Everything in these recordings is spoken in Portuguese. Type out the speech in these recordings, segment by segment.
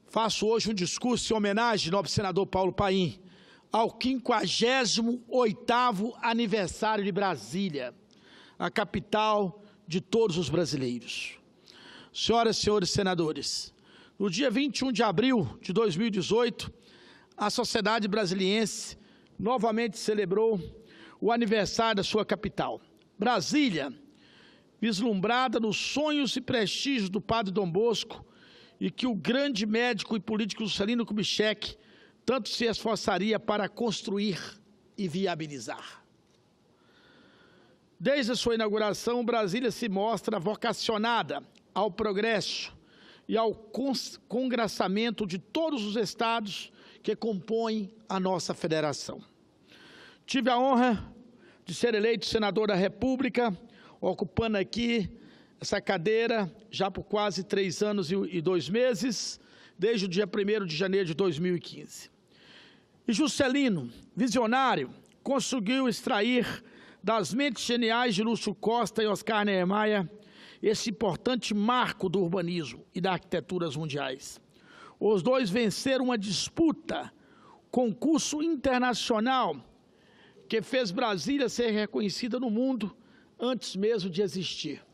Faço hoje um discurso em homenagem, nobre senador Paulo Paim, ao 58º aniversário de Brasília, a capital de todos os brasileiros. Senhoras e senhores senadores, no dia 21 de abril de 2018, a sociedade brasiliense novamente celebrou o aniversário da sua capital. Brasília, vislumbrada nos sonhos e prestígios do padre Dom Bosco, e que o grande médico e político Juscelino Kubitschek tanto se esforçaria para construir e viabilizar. Desde a sua inauguração, Brasília se mostra vocacionada ao progresso e ao congraçamento de todos os estados que compõem a nossa federação. Tive a honra de ser eleito senador da República, ocupando aqui essa cadeira já por quase 3 anos e 2 meses, desde o dia 1º de janeiro de 2015. E Juscelino, visionário, conseguiu extrair das mentes geniais de Lúcio Costa e Oscar Niemeyer esse importante marco do urbanismo e das arquiteturas mundiais. Os dois venceram uma disputa, concurso internacional, que fez Brasília ser reconhecida no mundo antes mesmo de existir.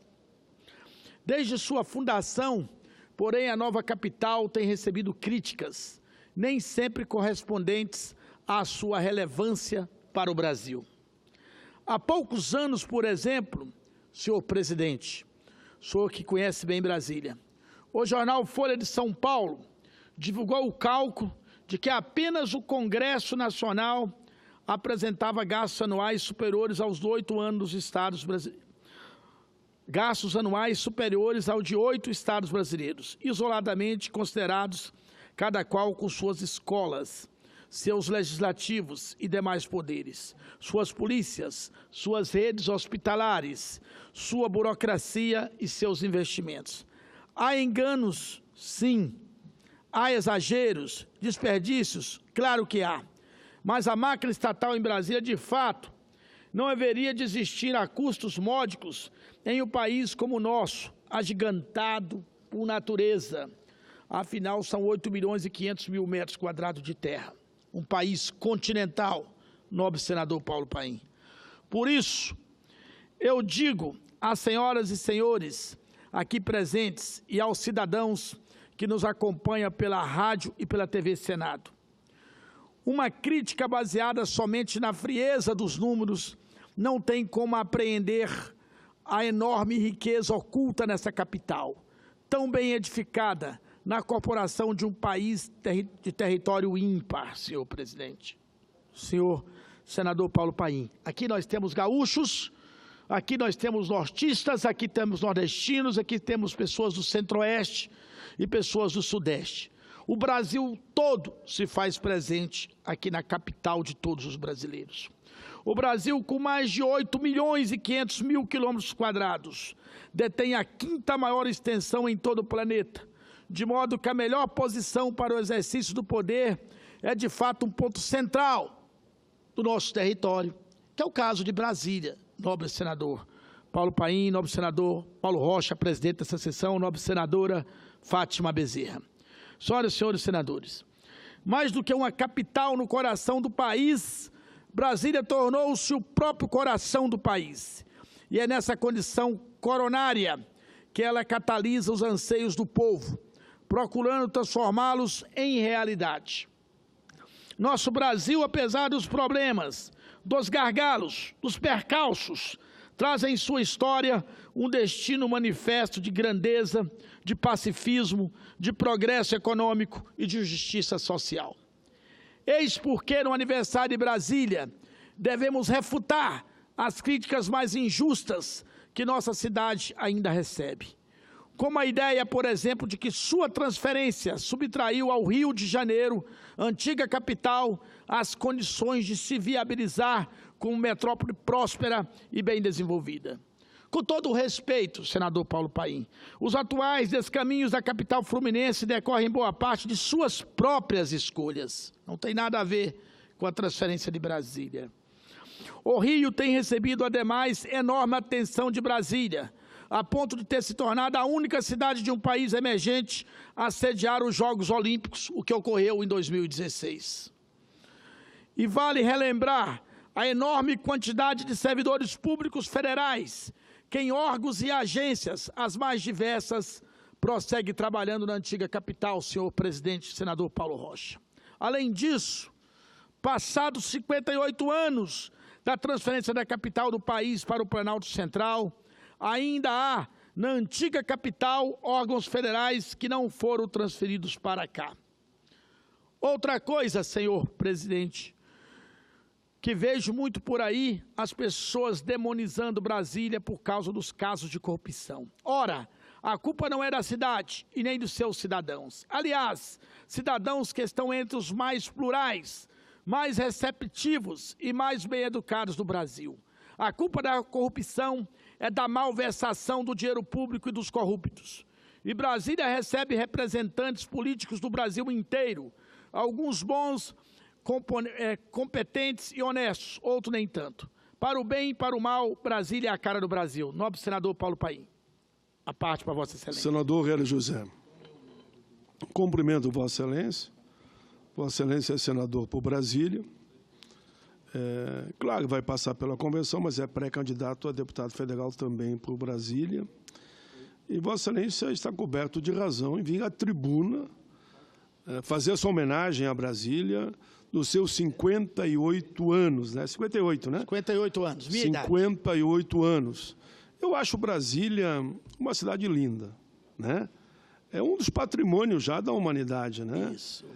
Desde sua fundação, porém, a nova capital tem recebido críticas, nem sempre correspondentes à sua relevância para o Brasil. Há poucos anos, por exemplo, senhor presidente, senhor que conhece bem Brasília, o jornal Folha de São Paulo divulgou o cálculo de que apenas o Congresso Nacional apresentava gastos anuais superiores aos 8 anos dos estados brasileiros. Gastos anuais superiores ao de 8 estados brasileiros, isoladamente considerados, cada qual com suas escolas, seus legislativos e demais poderes, suas polícias, suas redes hospitalares, sua burocracia e seus investimentos. Há enganos, sim. Há exageros, desperdícios, claro que há. Mas a máquina estatal em Brasília, de fato, não haveria de existir a custos módicos em um país como o nosso, agigantado por natureza. Afinal, são 8.500.000 metros quadrados de terra. Um país continental, nobre senador Paulo Paim. Por isso, eu digo às senhoras e senhores aqui presentes e aos cidadãos que nos acompanham pela rádio e pela TV Senado, uma crítica baseada somente na frieza dos números não tem como apreender a enorme riqueza oculta nessa capital, tão bem edificada na corporação de um país de território ímpar, senhor presidente. Senhor senador Paulo Paim, aqui nós temos gaúchos, aqui nós temos nortistas, aqui temos nordestinos, aqui temos pessoas do centro-oeste e pessoas do sudeste. O Brasil todo se faz presente aqui na capital de todos os brasileiros. O Brasil, com mais de 8.500.000 quilômetros quadrados, detém a 5ª maior extensão em todo o planeta, de modo que a melhor posição para o exercício do poder é, de fato, um ponto central do nosso território, que é o caso de Brasília, nobre senador Paulo Paim, nobre senador Paulo Rocha, presidente dessa sessão, nobre senadora Fátima Bezerra. Senhoras e senhores senadores, mais do que uma capital no coração do país, Brasília tornou-se o próprio coração do país. E é nessa condição coronária que ela catalisa os anseios do povo, procurando transformá-los em realidade. Nosso Brasil, apesar dos problemas, dos gargalos, dos percalços, traz em sua história um destino manifesto de grandeza, de pacifismo, de progresso econômico e de justiça social. Eis porque, no aniversário de Brasília, devemos refutar as críticas mais injustas que nossa cidade ainda recebe. Como a ideia, por exemplo, de que sua transferência subtraiu ao Rio de Janeiro, antiga capital, as condições de se viabilizar como metrópole próspera e bem desenvolvida. Com todo o respeito, senador Paulo Paim, os atuais descaminhos da capital fluminense decorrem boa parte de suas próprias escolhas. Não tem nada a ver com a transferência de Brasília. O Rio tem recebido, ademais, enorme atenção de Brasília, a ponto de ter se tornado a única cidade de um país emergente a sediar os Jogos Olímpicos, o que ocorreu em 2016. E vale relembrar a enorme quantidade de servidores públicos federais, que em órgãos e agências, as mais diversas, prossegue trabalhando na antiga capital, senhor presidente, senador Paulo Rocha. Além disso, passados 58 anos da transferência da capital do país para o Planalto Central, ainda há, na antiga capital, órgãos federais que não foram transferidos para cá. Outra coisa, senhor presidente, que vejo muito por aí, as pessoas demonizando Brasília por causa dos casos de corrupção. Ora, a culpa não é da cidade e nem dos seus cidadãos. Aliás, cidadãos que estão entre os mais plurais, mais receptivos e mais bem-educados do Brasil. A culpa da corrupção é da malversação do dinheiro público e dos corruptos. E Brasília recebe representantes políticos do Brasil inteiro, alguns bons, competentes e honestos, outros nem tanto. Para o bem e para o mal, Brasília é a cara do Brasil. Nobre senador Paulo Paim, a parte para Vossa Excelência. Senador Hélio José, cumprimento Vossa Excelência. Vossa Excelência é senador por Brasília. Claro, vai passar pela convenção, mas é pré-candidato a deputado federal também por Brasília. E Vossa Excelência está coberto de razão em vir à tribuna fazer essa homenagem a Brasília nos seus 58 anos, né? 58, né? 58 anos, minha idade. 58 anos. Eu acho Brasília uma cidade linda, né? É um dos patrimônios já da humanidade, né? Isso.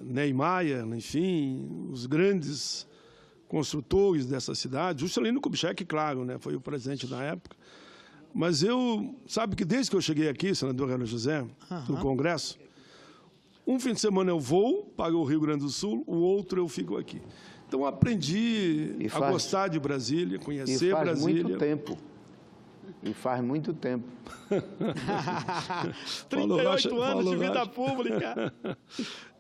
Niemeyer, enfim, os grandes construtores dessa cidade, Juscelino Kubitschek, claro, né? Foi o presidente na época. Mas sabe que desde que eu cheguei aqui, senador Hélio José, no Congresso, um fim de semana eu vou para o Rio Grande do Sul, o outro eu fico aqui. Então, aprendi a gostar de Brasília, conhecer Brasília. E faz muito tempo. 38 anos de vida pública.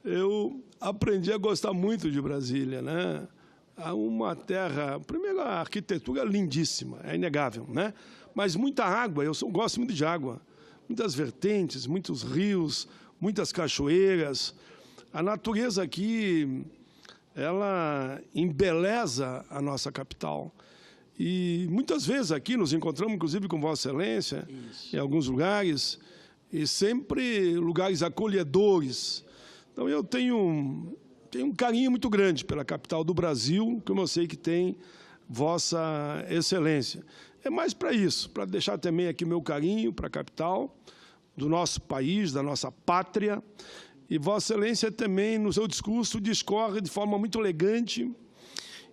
Eu aprendi a gostar muito de Brasília, né? Há uma terra, primeiro, a arquitetura lindíssima, é inegável, né? Mas muita água, gosto muito de água. Muitas vertentes, muitos rios, muitas cachoeiras. A natureza aqui, ela embeleza a nossa capital. E muitas vezes aqui nos encontramos, inclusive, com Vossa Excelência, em alguns lugares, e sempre lugares acolhedores. Então, eu tenho um carinho muito grande pela capital do Brasil, como eu sei que tem Vossa Excelência. É mais para isso, para deixar também aqui meu carinho para a capital do nosso país, da nossa pátria. E Vossa Excelência também, no seu discurso, discorre de forma muito elegante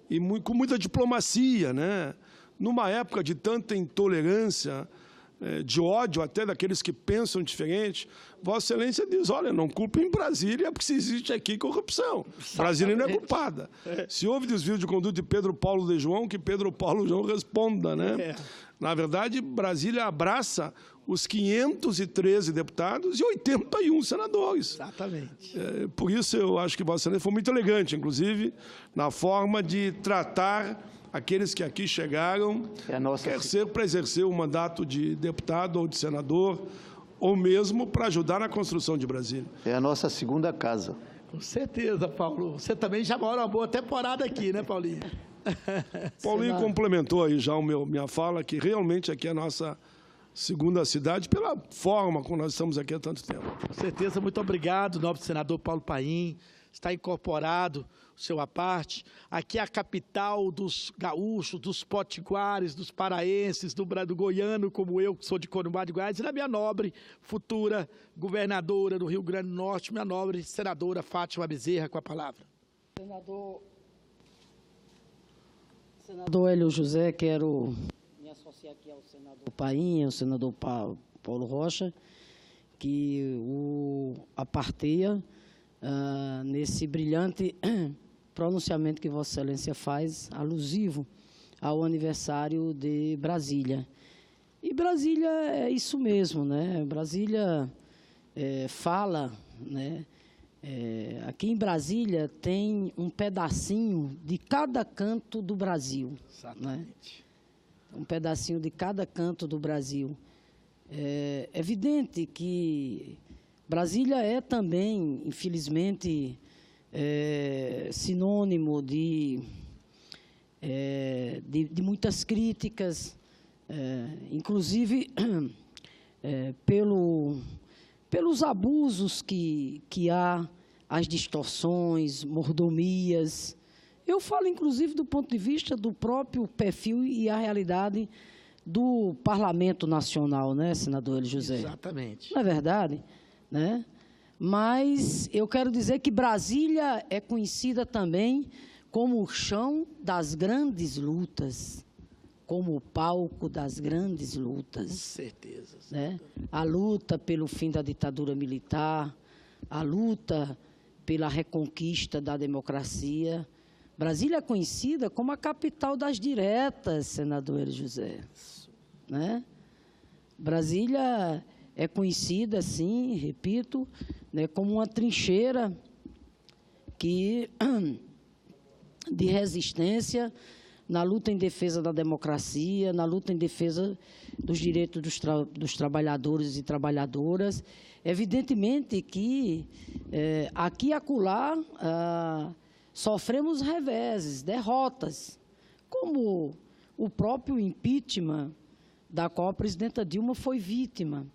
e com muita diplomacia, né? Numa época de tanta intolerância, de ódio até daqueles que pensam diferente, Vossa Excelência diz, olha, não culpem Brasília, porque se existe aqui corrupção. Brasília não é culpada. Se houve desvio de conduta de Pedro Paulo de João, que Pedro Paulo de João responda, né? Na verdade, Brasília abraça os 513 deputados e 81 senadores. Exatamente. Por isso, eu acho que Vossa Excelência foi muito elegante, inclusive, na forma de tratar aqueles que aqui chegaram, quer ser para exercer o mandato de deputado ou de senador, ou mesmo para ajudar na construção de Brasília. É a nossa segunda casa. Com certeza, Paulo. Você também já mora uma boa temporada aqui, né, Paulinho? Paulinho complementou aí já minha fala, que realmente aqui é a nossa segunda cidade, pela forma como nós estamos aqui há tanto tempo. Com certeza, muito obrigado, nobre senador Paulo Paim. Está incorporado o seu à parte. Aqui é a capital dos gaúchos, dos potiguares, dos paraenses, do goiano, como eu, que sou de Corumbá de Goiás, e da minha nobre futura governadora do Rio Grande do Norte, minha nobre senadora Fátima Bezerra, com a palavra. Senador Hélio José, quero me associar aqui ao senador Paim, ao senador Paulo Rocha, que a parteia nesse brilhante pronunciamento que Vossa Excelência faz, alusivo ao aniversário de Brasília. E Brasília é isso mesmo, né? Brasília fala, né? Aqui em Brasília tem um pedacinho de cada canto do Brasil. Exatamente. Né? um pedacinho de cada canto do Brasil. É evidente que Brasília é também, infelizmente, sinônimo de muitas críticas, inclusive pelos abusos que há, as distorções, mordomias. Eu falo, inclusive, do ponto de vista do próprio perfil e a realidade do Parlamento Nacional, né, senador Hélio José? Exatamente. Não é verdade? Né? Mas eu quero dizer que Brasília é conhecida também como o chão das grandes lutas, como o palco das grandes lutas. Com certeza. Né? A luta pelo fim da ditadura militar, a luta pela reconquista da democracia. Brasília é conhecida como a capital das diretas, senador Hélio José. Né? Brasília é conhecida, sim, repito, né, como uma trincheira de resistência na luta em defesa da democracia, na luta em defesa dos direitos dos trabalhadores e trabalhadoras. Evidentemente que aqui e acolá sofremos reveses, derrotas, como o próprio impeachment da qual a presidenta Dilma foi vítima,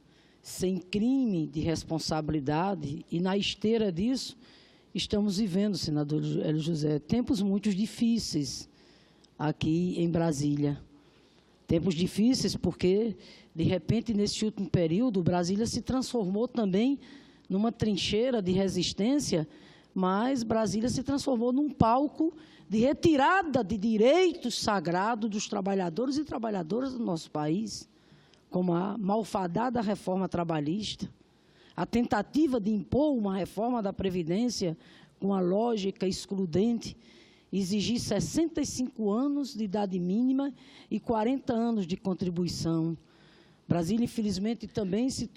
sem crime de responsabilidade, e na esteira disso estamos vivendo, senador Hélio José, tempos muito difíceis aqui em Brasília. Tempos difíceis porque, de repente, nesse último período, Brasília se transformou também numa trincheira de resistência, mas Brasília se transformou num palco de retirada de direitos sagrados dos trabalhadores e trabalhadoras do nosso país, como a malfadada reforma trabalhista, a tentativa de impor uma reforma da Previdência com a lógica excludente, exigir 65 anos de idade mínima e 40 anos de contribuição. Brasília, infelizmente, também se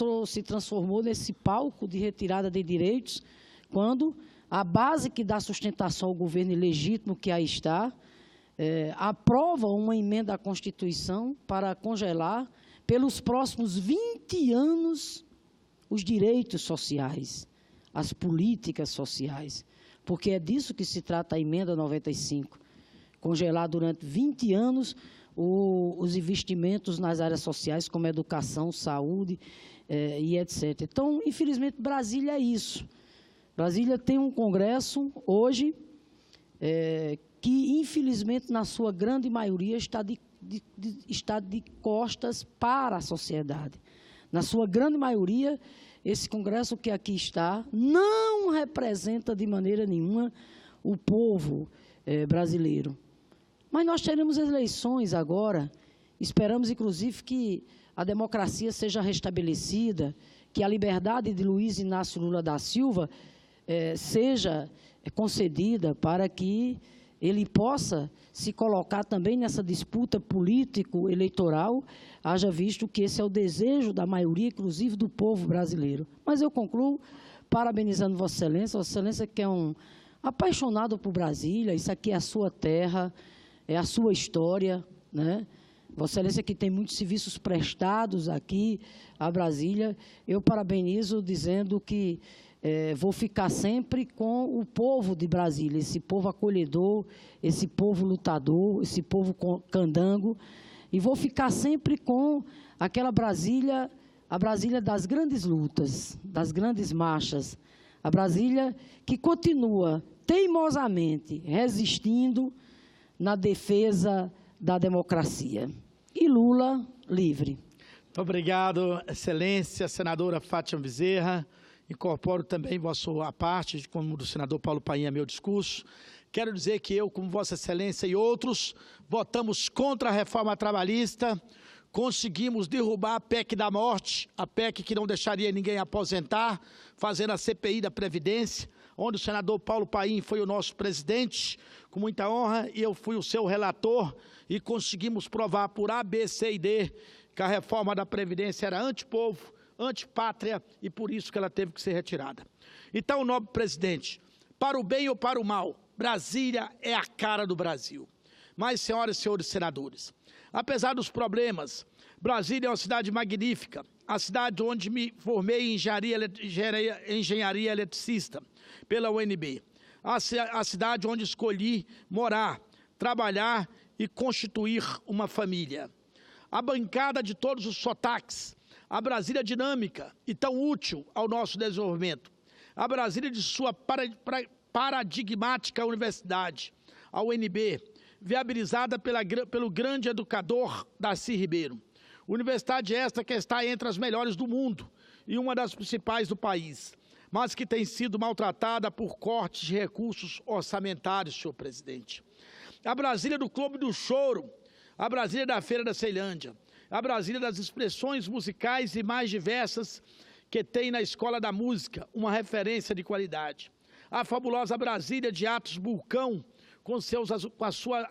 transformou nesse palco de retirada de direitos, quando a base que dá sustentação ao governo ilegítimo que aí está, aprova uma emenda à Constituição para congelar, pelos próximos 20 anos, os direitos sociais, as políticas sociais, porque é disso que se trata a emenda 95, congelar durante 20 anos os investimentos nas áreas sociais, como educação, saúde e etc. Então, infelizmente, Brasília é isso. Brasília tem um Congresso, hoje, que, infelizmente, na sua grande maioria, está de costas para a sociedade. Na sua grande maioria, esse Congresso que aqui está não representa de maneira nenhuma o povo brasileiro. Mas nós teremos eleições agora, esperamos, inclusive, que a democracia seja restabelecida, que a liberdade de Luiz Inácio Lula da Silva seja concedida para que ele possa se colocar também nessa disputa político-eleitoral, haja visto que esse é o desejo da maioria, inclusive do povo brasileiro. Mas eu concluo parabenizando Vossa Excelência que é um apaixonado por Brasília, isso aqui é a sua terra, é a sua história, né? Vossa Excelência que tem muitos serviços prestados aqui a Brasília, eu parabenizo dizendo que vou ficar sempre com o povo de Brasília, esse povo acolhedor, esse povo lutador, esse povo candango, e vou ficar sempre com aquela Brasília, a Brasília das grandes lutas, das grandes marchas, a Brasília que continua teimosamente resistindo na defesa da democracia. E Lula livre. Muito obrigado, Excelência, senadora Fátima Bezerra. Incorporo também a parte, como do senador Paulo Paim, meu discurso. Quero dizer que eu, como Vossa Excelência e outros, votamos contra a reforma trabalhista, conseguimos derrubar a PEC da morte, a PEC que não deixaria ninguém aposentar, fazendo a CPI da Previdência, onde o senador Paulo Paim foi o nosso presidente, com muita honra, e eu fui o seu relator, e conseguimos provar por A, B, C e D que a reforma da Previdência era antipovo, antipátria, e por isso que ela teve que ser retirada. Então, nobre presidente, para o bem ou para o mal, Brasília é a cara do Brasil. Mas, senhoras e senhores senadores, Apesar dos problemas, Brasília é uma cidade magnífica, a cidade onde me formei em engenharia eletricista pela UNB, a cidade onde escolhi morar, trabalhar e constituir uma família. A bancada de todos os sotaques, a Brasília dinâmica e tão útil ao nosso desenvolvimento, a Brasília de sua paradigmática universidade, a UNB, viabilizada pelo grande educador Darcy Ribeiro. Universidade esta que está entre as melhores do mundo e uma das principais do país, mas que tem sido maltratada por cortes de recursos orçamentários, senhor presidente. A Brasília do Clube do Choro, a Brasília da Feira da Ceilândia, a Brasília das expressões musicais e mais diversas que tem na Escola da Música, uma referência de qualidade. A fabulosa Brasília de Atos Bulcão, com a sua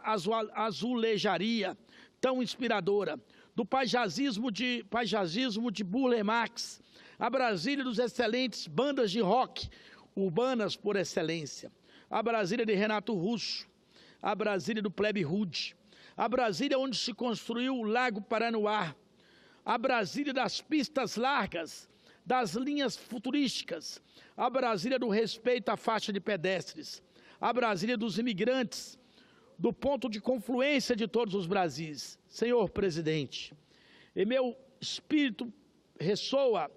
azulejaria tão inspiradora, do paisagismo de Burle Marx, a Brasília dos excelentes bandas de rock, urbanas por excelência, a Brasília de Renato Russo, a Brasília do Plebe Rude, a Brasília onde se construiu o Lago Paranoá, a Brasília das pistas largas, das linhas futurísticas, a Brasília do respeito à faixa de pedestres, a Brasília dos imigrantes, do ponto de confluência de todos os Brasis. Senhor presidente, em meu espírito ressoa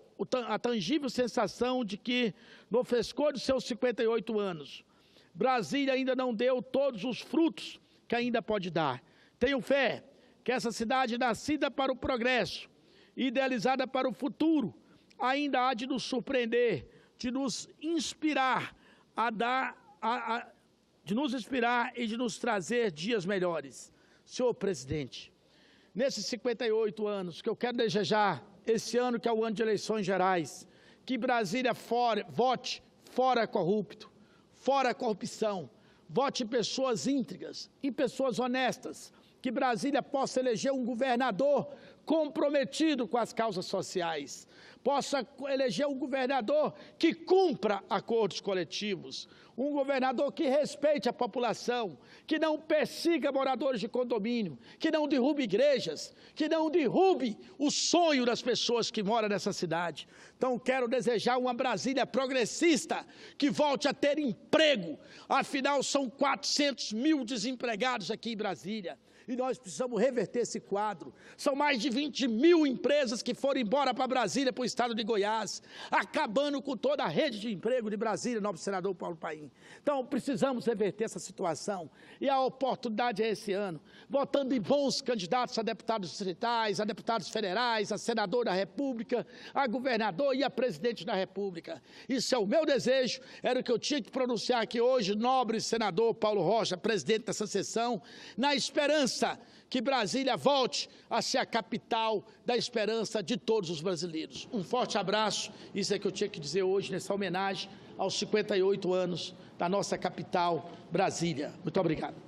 a tangível sensação de que, no frescor de seus 58 anos, Brasília ainda não deu todos os frutos que ainda pode dar. Tenho fé que essa cidade nascida para o progresso, idealizada para o futuro, ainda há de nos surpreender, de nos inspirar e de nos trazer dias melhores. Senhor presidente, nesses 58 anos que eu quero desejar, esse ano que é o ano de eleições gerais, que Brasília vote fora corrupto, fora corrupção, vote em pessoas íntegras, em pessoas honestas, que Brasília possa eleger um governador comprometido com as causas sociais, possa eleger um governador que cumpra acordos coletivos, um governador que respeite a população, que não persiga moradores de condomínio, que não derrube igrejas, que não derrube o sonho das pessoas que moram nessa cidade. Então, quero desejar uma Brasília progressista, que volte a ter emprego. Afinal, são 400 mil desempregados aqui em Brasília. E nós precisamos reverter esse quadro. São mais de 20 mil empresas que foram embora para Brasília, para o estado de Goiás, acabando com toda a rede de emprego de Brasília, nobre senador Paulo Paim. Então, precisamos reverter essa situação. E a oportunidade é esse ano, votando em bons candidatos a deputados distritais, a deputados federais, a senador da República, a governador e a presidente da República. Isso é o meu desejo, era o que eu tinha que pronunciar aqui hoje, nobre senador Paulo Rocha, presidente dessa sessão, na esperança que Brasília volte a ser a capital da esperança de todos os brasileiros. Um forte abraço, isso é que eu tinha que dizer hoje nessa homenagem aos 58 anos da nossa capital, Brasília. Muito obrigado.